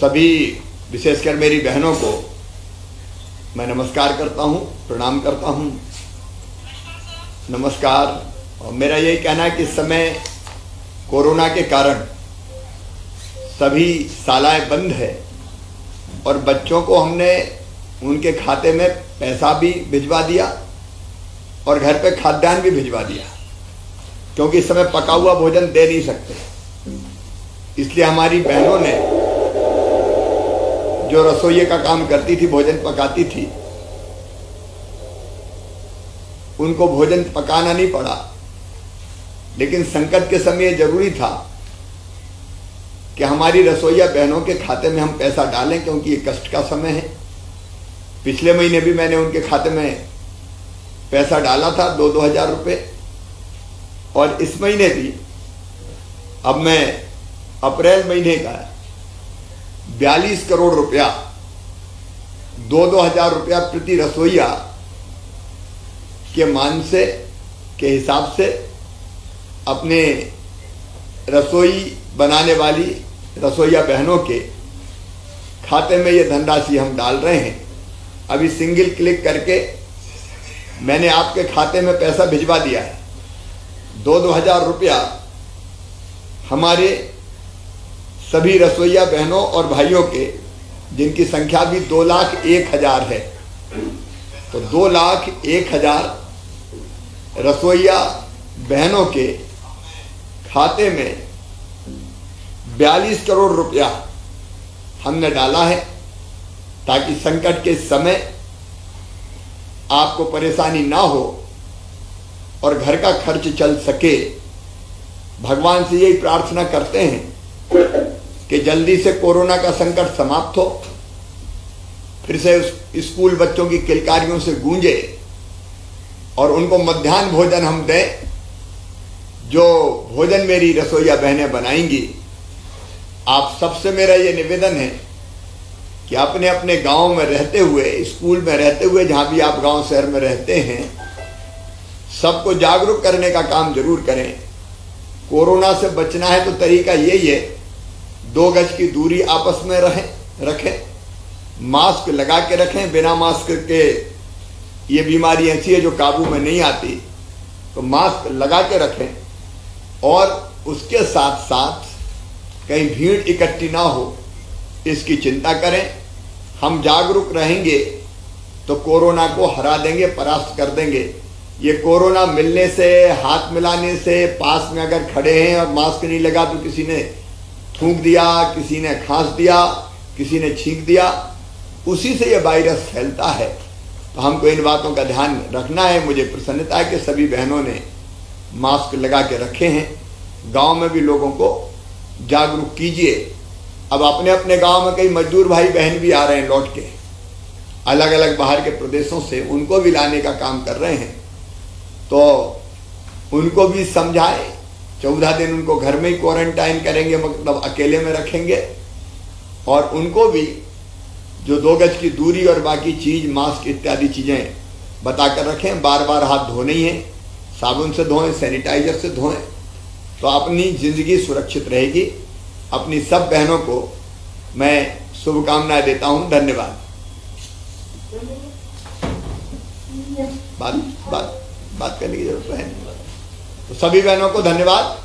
सभी विशेषकर मेरी बहनों को मैं नमस्कार करता हूँ, प्रणाम करता हूँ। नमस्कार। और मेरा यही कहना है कि इस समय कोरोना के कारण सभी शालाएं बंद है और बच्चों को हमने उनके खाते में पैसा भी भिजवा दिया और घर पे खाद्यान्न भी भिजवा दिया, क्योंकि इस समय पका हुआ भोजन दे नहीं सकते। इसलिए हमारी बहनों ने जो रसोइये का काम करती थी, भोजन पकाती थी, उनको भोजन पकाना नहीं पड़ा। लेकिन संकट के समय जरूरी था कि हमारी रसोइया बहनों के खाते में हम पैसा डालें, क्योंकि ये कष्ट का समय है। पिछले महीने भी मैंने उनके खाते में पैसा डाला था 2-2 हजार रुपये, और इस महीने भी अब मैं अप्रैल महीने का 42 करोड़ रुपया 2-2 हजार रुपया प्रति रसोइया के मान से के हिसाब से अपने रसोई बनाने वाली रसोइया बहनों के खाते में ये धनराशि हम डाल रहे हैं। अभी सिंगल क्लिक करके मैंने आपके खाते में पैसा भिजवा दिया है। 2-2 हजार रुपया हमारे सभी रसोइया बहनों और भाइयों के, जिनकी संख्या भी 2,01,000 है, तो 2,01,000 रसोइया बहनों के खाते में 42 करोड़ रुपया हमने डाला है, ताकि संकट के समय आपको परेशानी ना हो और घर का खर्च चल सके। भगवान से यही प्रार्थना करते हैं कि जल्दी से कोरोना का संकट समाप्त हो, फिर से स्कूल बच्चों की किलकारियों से गूंजे और उनको मध्याह्न भोजन हम दें। जो भोजन मेरी रसोइया बहनें बनाएंगी, आप सबसे मेरा ये निवेदन है कि अपने अपने गांव में रहते हुए, स्कूल में रहते हुए, जहां भी आप गांव शहर में रहते हैं, सबको जागरूक करने का काम जरूर करें। कोरोना से बचना है तो तरीका यही है, 2 गज की दूरी आपस में रखें, मास्क लगा के रखें। बिना मास्क के ये बीमारी ऐसी है जो काबू में नहीं आती, तो मास्क लगा के रखें। और उसके साथ साथ कहीं भीड़ इकट्ठी ना हो, इसकी चिंता करें। हम जागरूक रहेंगे तो कोरोना को हरा देंगे, परास्त कर देंगे। ये कोरोना मिलने से, हाथ मिलाने से, पास में अगर खड़े हैं और मास्क नहीं लगा तो किसी ने थूक दिया, किसी ने खांस दिया, किसी ने छींक दिया, उसी से ये वायरस फैलता है। तो हमको इन बातों का ध्यान रखना है। मुझे प्रसन्नता है कि सभी बहनों ने मास्क लगा के रखे हैं। गांव में भी लोगों को जागरूक कीजिए। अब अपने अपने गांव में कई मजदूर भाई बहन भी आ रहे हैं लौट के, अलग अलग बाहर के प्रदेशों से, उनको भी लाने का काम कर रहे हैं। तो उनको भी समझाएं। 14 दिन उनको घर में ही क्वारंटाइन करेंगे, मतलब अकेले में रखेंगे। और उनको भी जो 2 गज की दूरी और बाकी चीज, मास्क इत्यादि चीजें बताकर रखें। बार बार हाथ धोने ही है, साबुन से धोएं, सैनिटाइजर से धोएं, तो अपनी जिंदगी सुरक्षित रहेगी। अपनी सब बहनों को मैं शुभकामनाएं देता हूं। धन्यवाद। बात करने की जरूरत है। तो सभी बहनों को धन्यवाद।